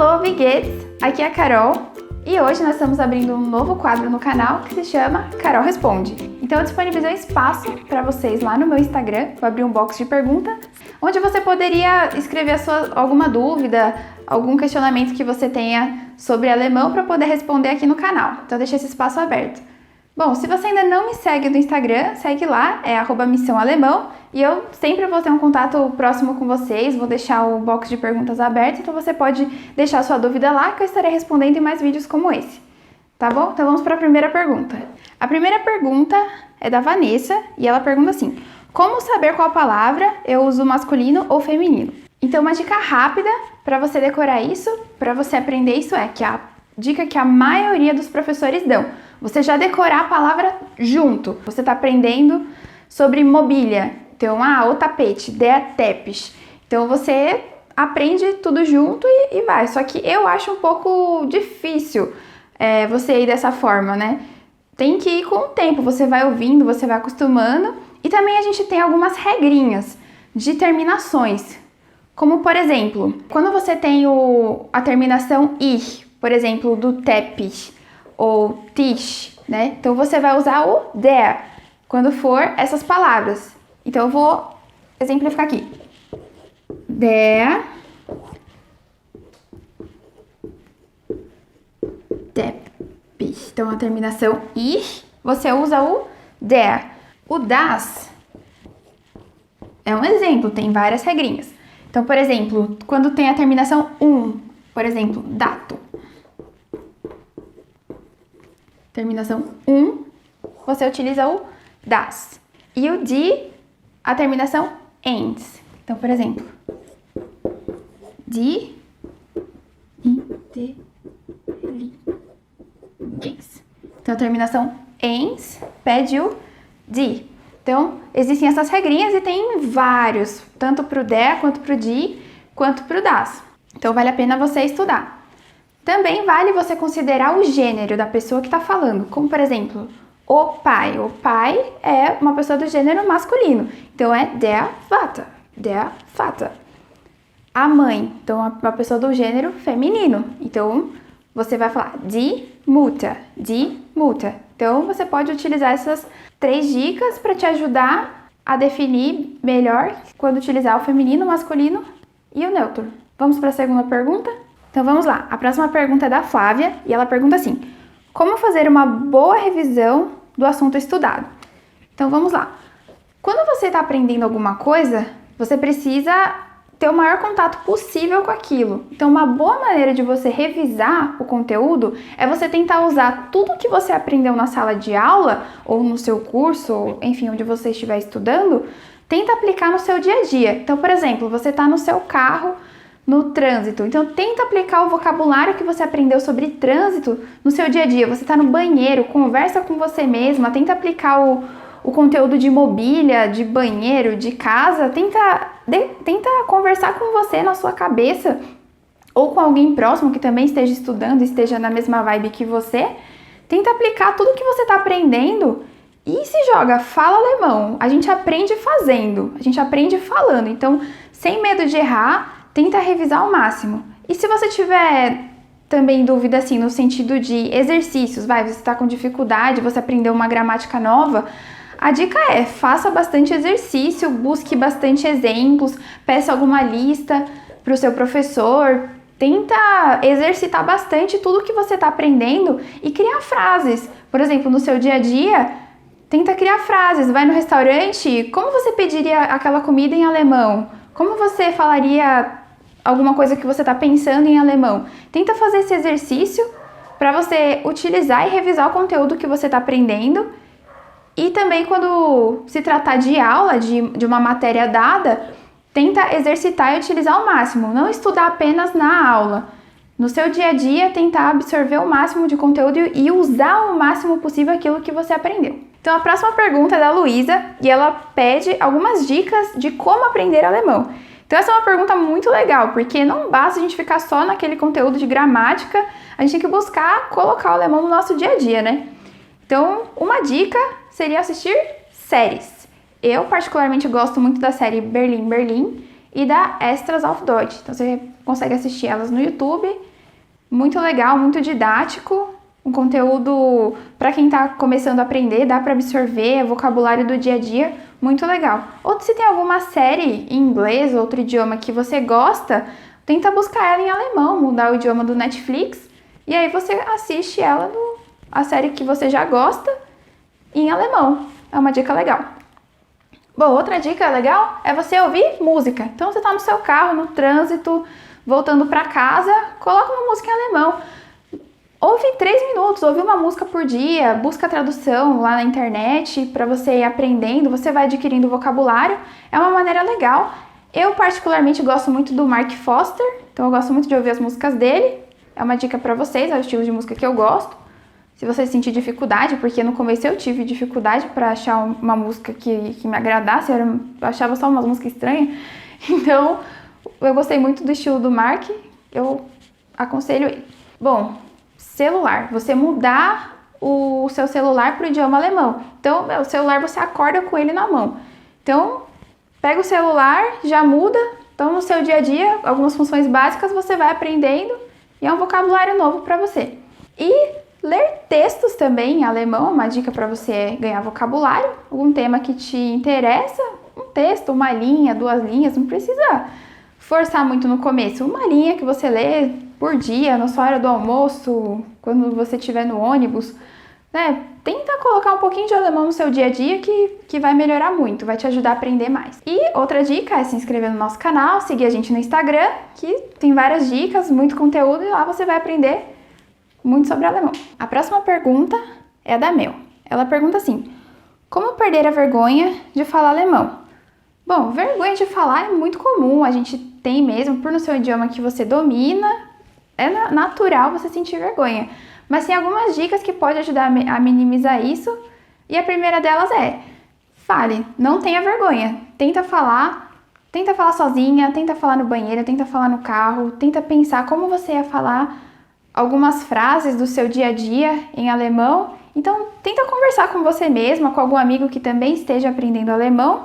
Alô, Biguetes! Aqui é a Carol e hoje nós estamos abrindo um novo quadro no canal que se chama Carol Responde. Então eu disponibilizei um espaço para vocês lá no meu Instagram, vou abrir um box de perguntas, onde você poderia escrever alguma dúvida, algum questionamento que você tenha sobre alemão para poder responder aqui no canal. Então eu deixei esse espaço aberto. Bom, se você ainda não me segue no Instagram, segue lá, é @missãoalemão, e eu sempre vou ter um contato próximo com vocês, vou deixar o box de perguntas aberto, então você pode deixar sua dúvida lá que eu estarei respondendo em mais vídeos como esse. Tá bom? Então vamos para a primeira pergunta. A primeira pergunta é da Vanessa, e ela pergunta assim: como saber qual palavra eu uso masculino ou feminino? Então uma dica rápida para você decorar isso, para você aprender isso é que a dica que a maioria dos professores dão: você já decorar a palavra junto. Você está aprendendo sobre mobília. Então, o tapete, der Teppich. Então, você aprende tudo junto e vai. Só que eu acho um pouco difícil você ir dessa forma, né? Tem que ir com o tempo. Você vai ouvindo, você vai acostumando. E também a gente tem algumas regrinhas de terminações. Como, por exemplo, quando você tem a terminação "ich", por exemplo, do Teppich ou Tisch, né? Então você vai usar o der quando for essas palavras. Então eu vou exemplificar aqui. Der Teppich. Então a terminação ich, você usa o der. O das é um exemplo, tem várias regrinhas. Então, por exemplo, quando tem a terminação por exemplo, dato. Terminação você utiliza o das. E o die, a terminação ens. Então, por exemplo, die Intelligenz. Então, a terminação ens pede o die. Então, existem essas regrinhas e tem vários, tanto para o der, quanto para o die, quanto para o das. Então, vale a pena você estudar. Também vale você considerar o gênero da pessoa que está falando, como por exemplo, o pai. O pai é uma pessoa do gênero masculino, então é der Vater, der Vater. A mãe, então é uma pessoa do gênero feminino, então você vai falar die Mutter, die Mutter. Então você pode utilizar essas 3 dicas para te ajudar a definir melhor quando utilizar o feminino, o masculino e o neutro. Vamos para a segunda pergunta? Então vamos lá, a próxima pergunta é da Flávia e ela pergunta assim: como fazer uma boa revisão do assunto estudado? Então vamos lá. Quando você está aprendendo alguma coisa, você precisa ter o maior contato possível com aquilo. Então uma boa maneira de você revisar o conteúdo é você tentar usar tudo que você aprendeu na sala de aula ou no seu curso, ou enfim, onde você estiver estudando, tenta aplicar no seu dia a dia. Então, por exemplo, você está no seu carro, no trânsito. Então, tenta aplicar o vocabulário que você aprendeu sobre trânsito no seu dia a dia. Você está no banheiro, conversa com você mesma, tenta aplicar o conteúdo de mobília, de banheiro, de casa. Tenta conversar com você na sua cabeça ou com alguém próximo que também esteja estudando, esteja na mesma vibe que você. Tenta aplicar tudo que você está aprendendo e se joga, fala alemão. A gente aprende fazendo, a gente aprende falando. Então, sem medo de errar, tenta revisar ao máximo. E se você tiver também dúvida assim no sentido de exercícios, você está com dificuldade, você aprendeu uma gramática nova, a dica é: faça bastante exercício, busque bastante exemplos, peça alguma lista para o seu professor, tenta exercitar bastante tudo que você está aprendendo e criar frases. Por exemplo, no seu dia a dia, tenta criar frases. Vai no restaurante, como você pediria aquela comida em alemão? Como você falaria alguma coisa que você está pensando em alemão? Tenta fazer esse exercício para você utilizar e revisar o conteúdo que você está aprendendo. E também quando se tratar de aula, de uma matéria dada, tenta exercitar e utilizar ao máximo. Não estudar apenas na aula. No seu dia a dia, tentar absorver o máximo de conteúdo e usar o máximo possível aquilo que você aprendeu. Então a próxima pergunta é da Luísa e ela pede algumas dicas de como aprender alemão. Então essa é uma pergunta muito legal, porque não basta a gente ficar só naquele conteúdo de gramática, a gente tem que buscar colocar o alemão no nosso dia a dia, né? Então, uma dica seria assistir séries. Eu particularmente gosto muito da série Berlim, Berlim e da Extras auf Deutsch. Então você consegue assistir elas no YouTube muito legal, muito didático, um conteúdo para quem está começando a aprender, dá para absorver, vocabulário do dia a dia, muito legal. Ou se tem alguma série em inglês, outro idioma que você gosta, tenta buscar ela em alemão, mudar o idioma do Netflix, e aí você assiste ela, a série que você já gosta, em alemão. É uma dica legal. Bom, outra dica legal é você ouvir música. Então você está no seu carro, no trânsito, voltando para casa, coloca uma música em alemão. Ouve 3 minutos, ouve uma música por dia, busca a tradução lá na internet para você ir aprendendo, você vai adquirindo vocabulário. É uma maneira legal. Eu particularmente gosto muito do Mark Foster, então eu gosto muito de ouvir as músicas dele. É uma dica para vocês, é o estilo de música que eu gosto. Se você sentir dificuldade, porque no começo eu tive dificuldade para achar uma música que me agradasse, eu achava só umas músicas estranhas. Então, eu gostei muito do estilo do Mark, eu aconselho ele. Bom, celular. Você mudar o seu celular para o idioma alemão. Então, o celular você acorda com ele na mão. Então, pega o celular, já muda. Então, no seu dia a dia, algumas funções básicas você vai aprendendo e é um vocabulário novo para você. E ler textos também em alemão, uma dica para você ganhar vocabulário. Algum tema que te interessa, um texto, uma linha, 2 linhas, não precisa forçar muito no começo. Uma linha que você lê por dia, na sua hora do almoço, quando você estiver no ônibus, né? Tenta colocar um pouquinho de alemão no seu dia a dia que vai melhorar muito, vai te ajudar a aprender mais. E outra dica é se inscrever no nosso canal, seguir a gente no Instagram, que tem várias dicas, muito conteúdo e lá você vai aprender muito sobre alemão. A próxima pergunta é a da Mel. Ela pergunta assim: como perder a vergonha de falar alemão? Bom, vergonha de falar é muito comum, a gente tem mesmo, por no seu idioma que você domina, é natural você sentir vergonha. Mas tem algumas dicas que podem ajudar a minimizar isso, e a primeira delas é: fale, não tenha vergonha, tenta falar sozinha, tenta falar no banheiro, tenta falar no carro, tenta pensar como você ia falar algumas frases do seu dia a dia em alemão. Então, tenta conversar com você mesma, com algum amigo que também esteja aprendendo alemão.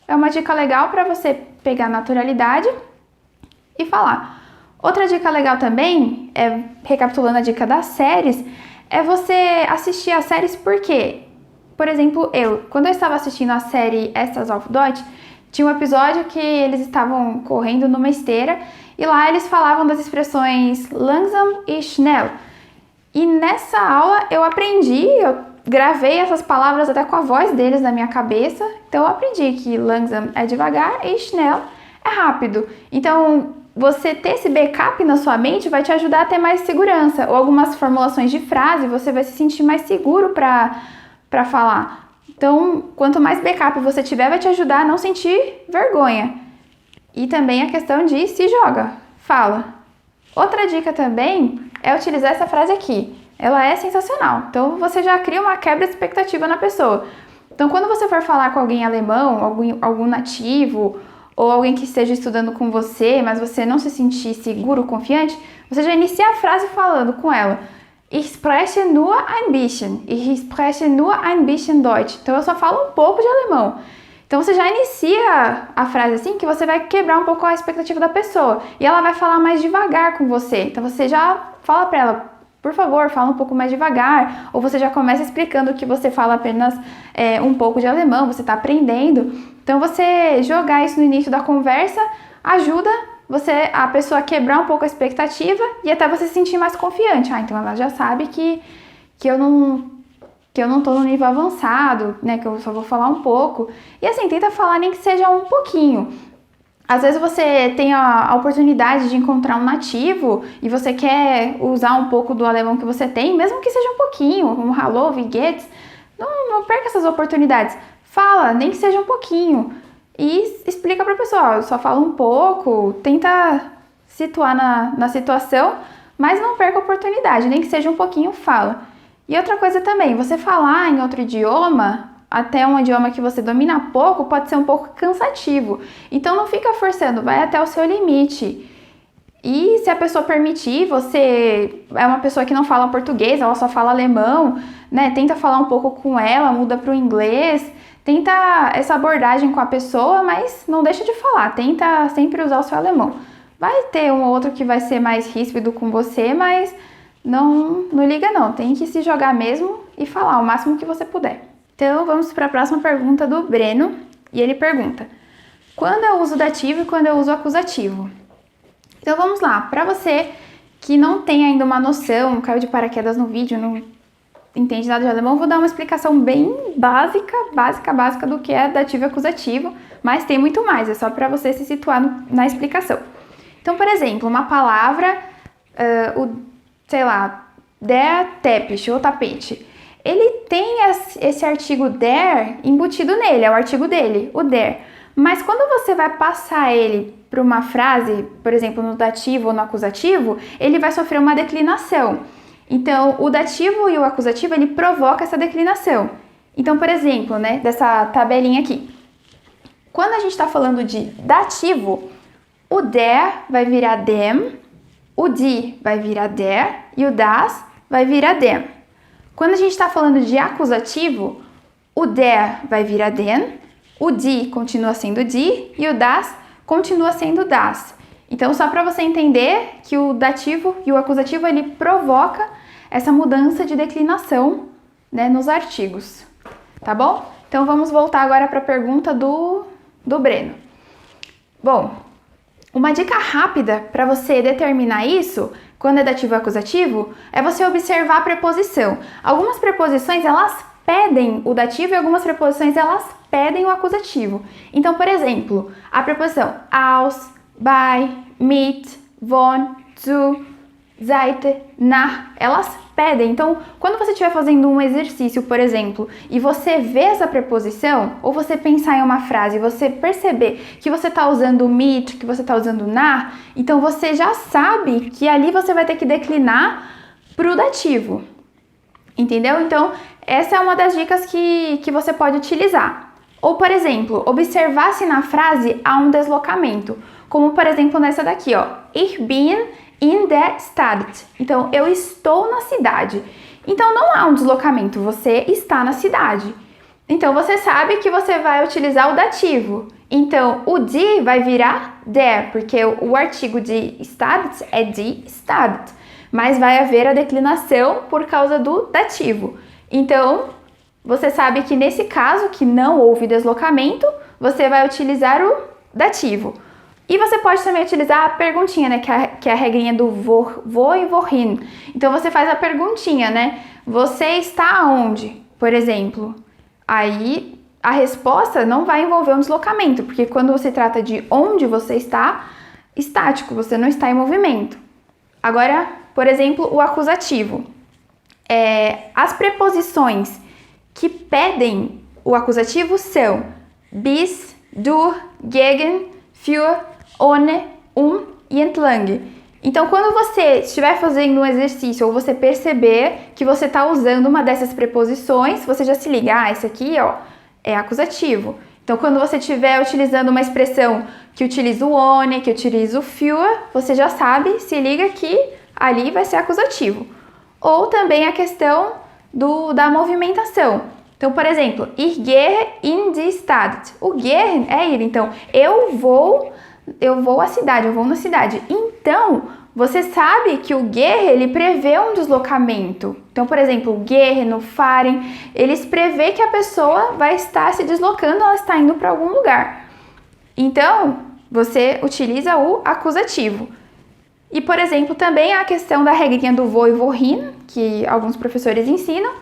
É uma dica legal para você pegar naturalidade e falar. Outra dica legal também, recapitulando a dica das séries, é você assistir as séries porque, por exemplo, quando eu estava assistindo a série Estas auf Deutsch, tinha um episódio que eles estavam correndo numa esteira e lá eles falavam das expressões langsam e schnell. E nessa aula eu gravei essas palavras até com a voz deles na minha cabeça. Então eu aprendi que langsam é devagar e schnell é rápido. Então você ter esse backup na sua mente vai te ajudar a ter mais segurança. Ou algumas formulações de frase, você vai se sentir mais seguro para falar. Então, quanto mais backup você tiver, vai te ajudar a não sentir vergonha. E também a questão de se joga, fala. Outra dica também é utilizar essa frase aqui. Ela é sensacional. Então, você já cria uma quebra de expectativa na pessoa. Então, quando você for falar com alguém alemão, algum nativo, ou alguém que esteja estudando com você, mas você não se sentir seguro, confiante, você já inicia a frase falando com ela: Ich spreche nur ein bisschen. Ich spreche nur ein bisschen Deutsch. Então, eu só falo um pouco de alemão. Então, você já inicia a frase assim, que você vai quebrar um pouco a expectativa da pessoa. E ela vai falar mais devagar com você. Então, você já fala para ela: por favor, fala um pouco mais devagar. Ou você já começa explicando que você fala apenas um pouco de alemão, você está aprendendo. Então, você jogar isso no início da conversa ajuda a pessoa a quebrar um pouco a expectativa e até você se sentir mais confiante. Então ela já sabe que eu não tô no nível avançado, né? Que eu só vou falar um pouco. E assim, tenta falar nem que seja um pouquinho. Às vezes você tem a oportunidade de encontrar um nativo e você quer usar um pouco do alemão que você tem, mesmo que seja um pouquinho, um Hallo, wie geht's? Não perca essas oportunidades. Fala, nem que seja um pouquinho. E explica para a pessoa: eu só falo um pouco, tenta situar na situação, mas não perca a oportunidade, nem que seja um pouquinho, fala. E outra coisa também, você falar em outro idioma, até um idioma que você domina pouco, pode ser um pouco cansativo. Então não fica forçando, vai até o seu limite. E se a pessoa permitir, você é uma pessoa que não fala português, ela só fala alemão, né? Tenta falar um pouco com ela, muda para o inglês. Tenta essa abordagem com a pessoa, mas não deixa de falar. Tenta sempre usar o seu alemão. Vai ter um ou outro que vai ser mais ríspido com você, mas não liga não, tem que se jogar mesmo e falar o máximo que você puder. Então vamos para a próxima pergunta do Breno, e ele pergunta: quando eu uso dativo e quando eu uso acusativo? Então vamos lá, para você que não tem ainda uma noção, caiu de paraquedas no vídeo, não entende nada de alemão, vou dar uma explicação bem básica do que é dativo e acusativo, mas tem muito mais, é só para você se situar na explicação. Então, por exemplo, uma palavra, sei lá, der Teppich, ou tapete, ele tem esse artigo der embutido nele, é o artigo dele, o der. Mas quando você vai passar ele para uma frase, por exemplo, no dativo ou no acusativo, ele vai sofrer uma declinação. Então, o dativo e o acusativo, ele provoca essa declinação. Então, por exemplo, né, dessa tabelinha aqui. Quando a gente está falando de dativo, o der vai virar dem, o die vai virar der e o das vai virar dem. Quando a gente está falando de acusativo, o der vai virar den, o die continua sendo die e o das continua sendo das. Então, só para você entender que o dativo e o acusativo, ele provoca essa mudança de declinação, né, nos artigos, tá bom? Então, vamos voltar agora para a pergunta do Breno. Bom, uma dica rápida para você determinar isso, quando é dativo e acusativo, é você observar a preposição. Algumas preposições, elas pedem o dativo e algumas preposições, elas pedem o acusativo. Então, por exemplo, a preposição aus, bei, mit, von, zu, seit, nach, elas pedem. Então, quando você estiver fazendo um exercício, por exemplo, e você vê essa preposição, ou você pensar em uma frase e você perceber que você está usando mit, que você está usando nach, então você já sabe que ali você vai ter que declinar para o dativo. Entendeu? Então, essa é uma das dicas que você pode utilizar. Ou, por exemplo, observar se na frase há um deslocamento. Como, por exemplo, nessa daqui, ó. Ich bin in der Stadt. Então, eu estou na cidade. Então, não há um deslocamento, você está na cidade. Então, você sabe que você vai utilizar o dativo. Então, o die vai virar der, porque o artigo de Stadt é die Stadt. Mas vai haver a declinação por causa do dativo. Então, você sabe que nesse caso, que não houve deslocamento, você vai utilizar o dativo. E você pode também utilizar a perguntinha, né, que é a regrinha do vou e wohin. Então, você faz a perguntinha, né? Você está onde, por exemplo? Aí, a resposta não vai envolver um deslocamento, porque quando você trata de onde você está, estático, você não está em movimento. Agora, por exemplo, o acusativo. As preposições que pedem o acusativo são bis, durch, gegen, für, ohne, e entlang. Então, quando você estiver fazendo um exercício ou você perceber que você está usando uma dessas preposições, você já se liga, esse aqui, ó, é acusativo. Então, quando você estiver utilizando uma expressão que utiliza o ohne, que utiliza o für, você já sabe, se liga que ali vai ser acusativo. Ou também a questão da movimentação. Então, por exemplo, ich gehe in die Stadt. O gehen é ir. Então, eu vou à cidade, eu vou na cidade. Então, você sabe que o gehe, ele prevê um deslocamento. Então, por exemplo, o gehen, o fahren, eles prevê que a pessoa vai estar se deslocando, ela está indo para algum lugar. Então, você utiliza o acusativo. E, por exemplo, também a questão da regrinha do vou e wohin, que alguns professores ensinam,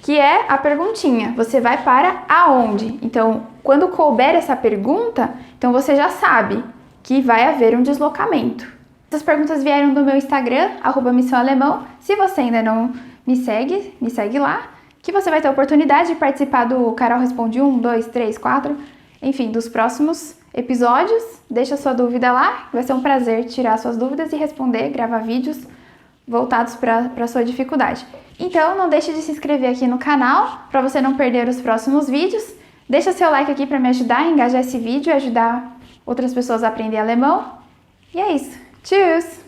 que é a perguntinha. Você vai para aonde? Então, quando couber essa pergunta, então você já sabe que vai haver um deslocamento. Essas perguntas vieram do meu Instagram, @missãoalemão. Se você ainda não me segue lá, que você vai ter a oportunidade de participar do Carol Responde 1, 2, 3, 4, enfim, dos próximos episódios. Deixa sua dúvida lá, vai ser um prazer tirar suas dúvidas e responder, gravar vídeos voltados para a sua dificuldade. Então, não deixe de se inscrever aqui no canal para você não perder os próximos vídeos. Deixa seu like aqui para me ajudar a engajar esse vídeo e ajudar outras pessoas a aprender alemão. E é isso. Tschüss!